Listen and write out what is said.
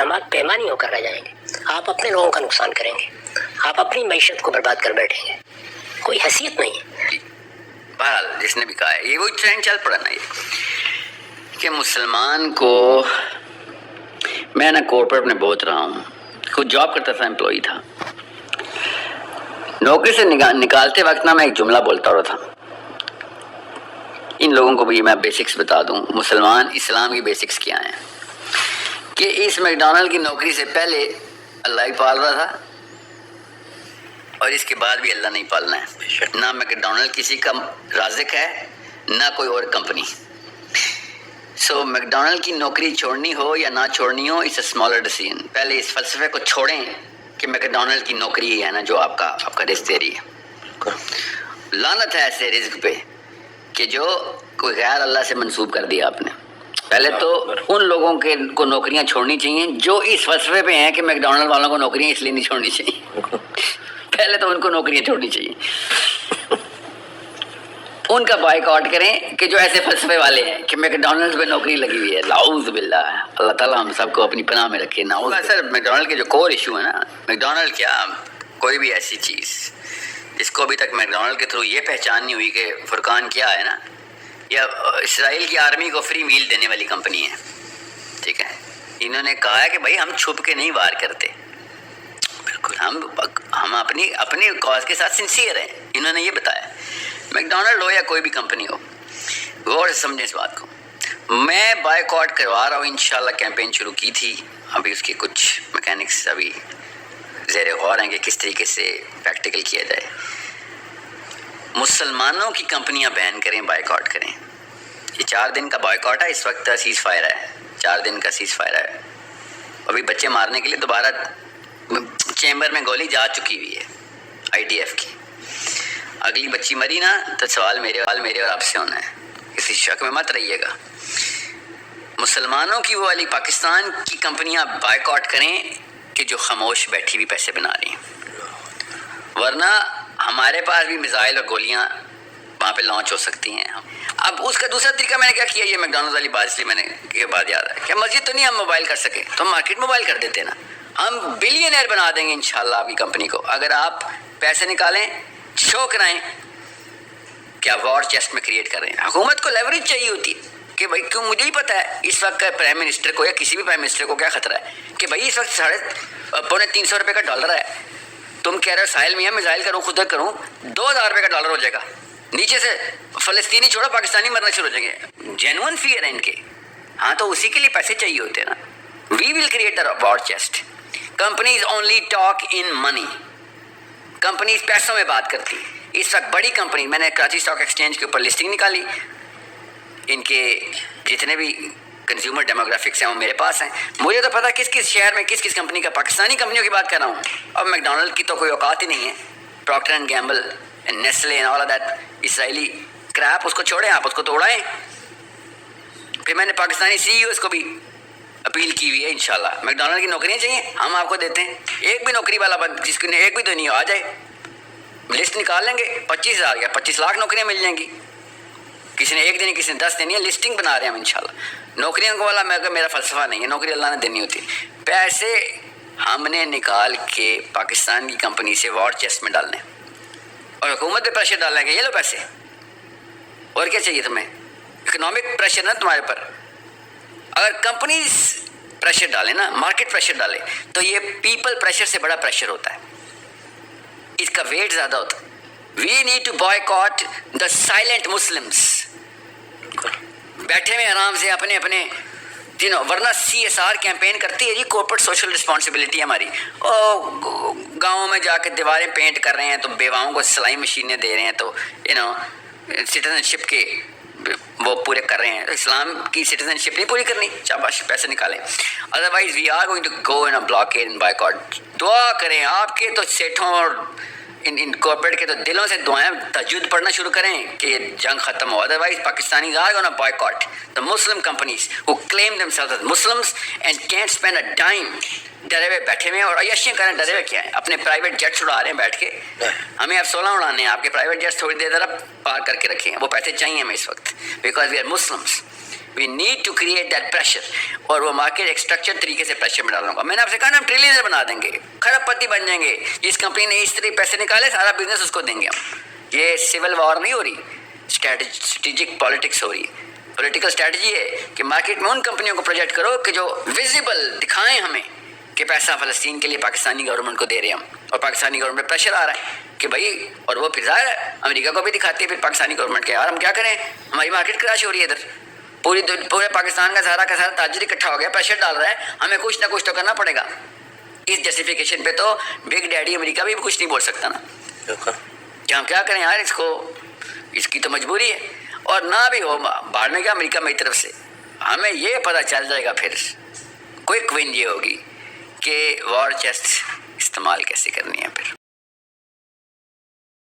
दामाद पैमानी होकर रह जाएंगे। आप अपने लोगों का नुकसान करेंगे, आप अपनी मैशत को बर्बाद कर बैठेंगे, कोई हैसियत नहीं है। बहरहाल जिसने भी कहा है, ये वो ट्रेंड चल पड़ा ना ये कि मुसलमान को, मैं ना कॉर्पोरेट में बहुत रहा हूँ, खुद जॉब करता था, एम्प्लॉई था, नौकरी से निकालते वक्त ना मैं एक जुमला बोलता रहा था। इन लोगों को भी मैं बेसिक्स बता दूं, मुसलमान इस्लाम की बेसिक्स क्या हैं, कि इस मैकडॉनल्ड की नौकरी से पहले अल्लाह ही पाल रहा था और इसके बाद भी अल्लाह नहीं पालना है। ना मैकडॉनल्ड किसी का राज़िक है, ना कोई और कंपनी। सो मैकडॉनल्ड की नौकरी छोड़नी हो या ना छोड़नी हो, इट्स अ स्मॉलर डिसीजन। पहले इस फलसफे को छोड़ें कि मैकडॉनल्ड की नौकरी ही है ना जो आपका रिस्क दे रही है। लानत है ऐसे रिस्क पे कि जो कोई गैर अल्लाह से मंसूब कर दिया आपने। पहले तो उन लोगों को नौकरियां छोड़नी चाहिए जो इस फलसफे पे हैं कि मैकडॉनल्ड वालों को नौकरियां इसलिए नहीं छोड़नी चाहिए। पहले तो उनको नौकरियां छोड़नी चाहिए, उनका बाइकआउट करें कि जो ऐसे फलसफे वाले हैं कि मैकडॉनल्ड्स पे नौकरी लगी हुई है। लाउज़ बिल्लाह, अल्लाह ताला हम सबको अपनी पनाह में रखे। ना सर, मैकडॉनल्ड के जो कोर इशू है ना, मैकडॉनल्ड क्या कोई भी ऐसी चीज़ जिसको अभी तक मैकडॉनल्ड के थ्रू ये पहचान नहीं हुई कि फुरकान क्या है ना, या इसराइल की आर्मी को फ्री मील देने वाली कंपनी है, ठीक है। इन्होंने कहा है कि भाई हम छुप के नहीं वार करते, बिल्कुल हम अपनी कॉज के साथ सिंसियर हैं, इन्होंने ये बताया। मैकडॉनल्ड हो या कोई भी कंपनी हो, गौर से समझें इस बात को। मैं बायकॉट करवा रहा हूँ, इंशाल्लाह कैंपेन शुरू की थी, अभी उसके कुछ मैकेनिक्स अभी ज़ेर गौर हैं कि किस तरीके से प्रैक्टिकल किया जाए। मुसलमानों की कंपनियां बैन करें, बायकॉट करें। ये 4 दिन का बायकॉट है, इस वक्त सीज़ फायर है, 4 दिन का सीज़ फायर है। अभी बच्चे मारने के लिए दोबारा चैम्बर में गोली जा चुकी हुई है IDF की। अगली बच्ची मरी ना तो सवाल मेरे और आपसे होना है, किसी शक में मत रहिएगा। मुसलमानों की वो वाली पाकिस्तान की कंपनियां बायकॉट करें कि जो खामोश बैठी हुई पैसे बना रही हैं, वरना हमारे पास भी मिसाइल और गोलियां वहाँ पे लॉन्च हो सकती हैं। अब उसका दूसरा तरीका मैंने क्या किया, ये मैकडॉनल्ड्स वाली बात इसलिए मैंने ये बात याद है कि मस्जिद तो नहीं हम मोबाइल कर सके तो हम मार्केट मोबाइल कर देते ना। हम बिलियनर बना देंगे इंशाल्लाह आपकी कंपनी को, अगर आप पैसे निकालें, शो कराएं कि आप वॉर चेस्ट में क्रिएट कर रहे हैं। हुकूमत को लेवरेज चाहिए होती है कि भाई क्यों, मुझे ही पता है इस वक्त का प्राइम मिनिस्टर को या किसी भी प्राइम मिनिस्टर को क्या खतरा है कि भाई इस वक्त 350 रुपये का डॉलर है, तुम कह रहे हो साहिल मियाँ मिसाइल करूँ, खुद करूँ, 2000 रुपये का डॉलर हो जाएगा, नीचे से फलस्तीनी छोड़ो पाकिस्तानी मरना शुरू हो जाएंगे। जेन्युइन फियर है इनके, हाँ तो उसी के लिए पैसे चाहिए होते हैं ना। We will create the war chest. Companies only talk in money, companies पैसों में बात करती है। इस वक्त बड़ी कंपनी, मैंने कराची स्टॉक एक्सचेंज के ऊपर लिस्टिंग निकाली, इनके जितने भी कंज्यूमर डेमोग्राफिक्स हैं वो मेरे पास हैं। मुझे तो पता किस किस शहर में किस किस कंपनी का, पाकिस्तानी कंपनियों की बात कर रहा हूँ। अब मैकडॉनल्ड की तो कोई औकात ही नहीं है, Procter and Gamble, Nestle and all of that Israeli crap, उसको छोड़ें, आप उसको तोड़ाएं। फिर मैंने पाकिस्तानी CEOs को भी अपील की हुई है, इंशाल्लाह मैकडॉनल्ड की नौकरियाँ चाहिए हम आपको देते हैं। एक भी नौकरी वाला जिसकी एक भी तो नहीं आ जाए, लिस्ट निकाल लेंगे, 25,000 या 25 लाख नौकरियाँ मिल जाएंगी। किसी ने 1 देनी, किसी ने 10 देनी है, लिस्टिंग बना रहे हैं हम इंशाल्लाह। नौकरियों को वाला मेरा फ़लसफ़ा नहीं है, नौकरी अल्लाह ने देनी होती है। पैसे हमने निकाल के पाकिस्तान की कंपनी से वॉर चेस्ट में डालने और हुकूमत पे प्रेशर डालना है, ये लो पैसे, और क्या चाहिए तुम्हें। इकोनॉमिक प्रेशर ना तुम्हारे पर, अगर कंपनीज प्रेशर डाले ना, मार्केट प्रेशर डाले, तो ये पीपल प्रेशर से बड़ा प्रेशर होता है, इसका वेट ज़्यादा होता है। We need to boycott the silent Muslims, बैठे हुए आराम से अपने अपने दिनों, वरना CSR कैंपेन करती है जी, कॉर्पोरेट सोशल रिस्पॉन्सिबिलिटी हमारी। गाँव में जाकर दीवारें पेंट कर रहे हैं तो बेवाओं को सिलाई मशीनें दे रहे हैं, तो सिटीजनशिप के वो पूरे कर रहे हैं, तो इस्लाम की सिटीजनशिप नहीं पूरी करनी, शाबाश पैसे निकालें। Otherwise we are going to go in a blockade and boycott. दुआ करें, आपके तो सेठों और इन कॉर्पोरेट के तो दिलों से दुआएं, तहज्जुद पढ़ना शुरू करें कि ये जंग खत्म हो। Otherwise Pakistani are gonna boycott the Muslim companies who claim themselves as Muslims and can't spend a time. डरे हुए बैठे हुए हैं और अय्याशियां करें, डरे हुए क्या है, अपने प्राइवेट जेट्स उड़ा रहे हैं बैठ के। हमें F-16 उड़ाने हैं, आपके प्राइवेट जेट्स थोड़ी देर तरफ पार करके रखे हैं, वो पैसे चाहिए हमें इस वक्त, because we are Muslims we need to create that pressure, اور وہ مارکیٹ ایک اسٹرکچر طریقے سے پریشر میں ڈالوں گا. میں نے آپ سے کہا نا ہم ٹریلینر بنا دیں گے، کھرب پتی بن جائیں گے. جس کمپنی نے اس طرح پیسے نکالے سارا بزنس اس کو دیں گے ہم. یہ سول وار نہیں ہو رہی، اسٹریٹجک پالیٹکس ہو رہی. پولیٹیکل اسٹریٹجی ہے کہ مارکیٹ میں ان کمپنیوں کو پروجیکٹ کرو کہ جو ویزیبل دکھائیں ہمیں کہ پیسہ فلسطین کے لیے پاکستانی گورنمنٹ کو دے رہے ہیں ہم، اور پاکستانی گورنمنٹ پہ پریشر آ رہا ہے کہ بھائی، اور وہ پھر ظاہر ہے امریکہ کو بھی دکھاتی ہے پھر پاکستانی گورنمنٹ کے، یار ہم کیا کریں، ہماری مارکیٹ کراش ہو رہی ہے ادھر، پورے پاکستان کا سارا تاجر اکٹھا ہو گیا، پریشر ڈال رہا ہے، ہمیں کچھ نہ کچھ تو کرنا پڑے گا. اس جسٹیفیکیشن پہ تو بگ ڈیڈی امریکہ بھی کچھ نہیں بول سکتا نا کہ ہم کیا کریں یار، اس کی تو مجبوری ہے. اور نہ بھی ہو باہر میں کیا، امریکہ میری طرف سے ہمیں یہ پتہ چل جائے گا، پھر کوئک ون یہ ہوگی کہ وار چیسٹ استعمال کیسے کرنی ہے. پھر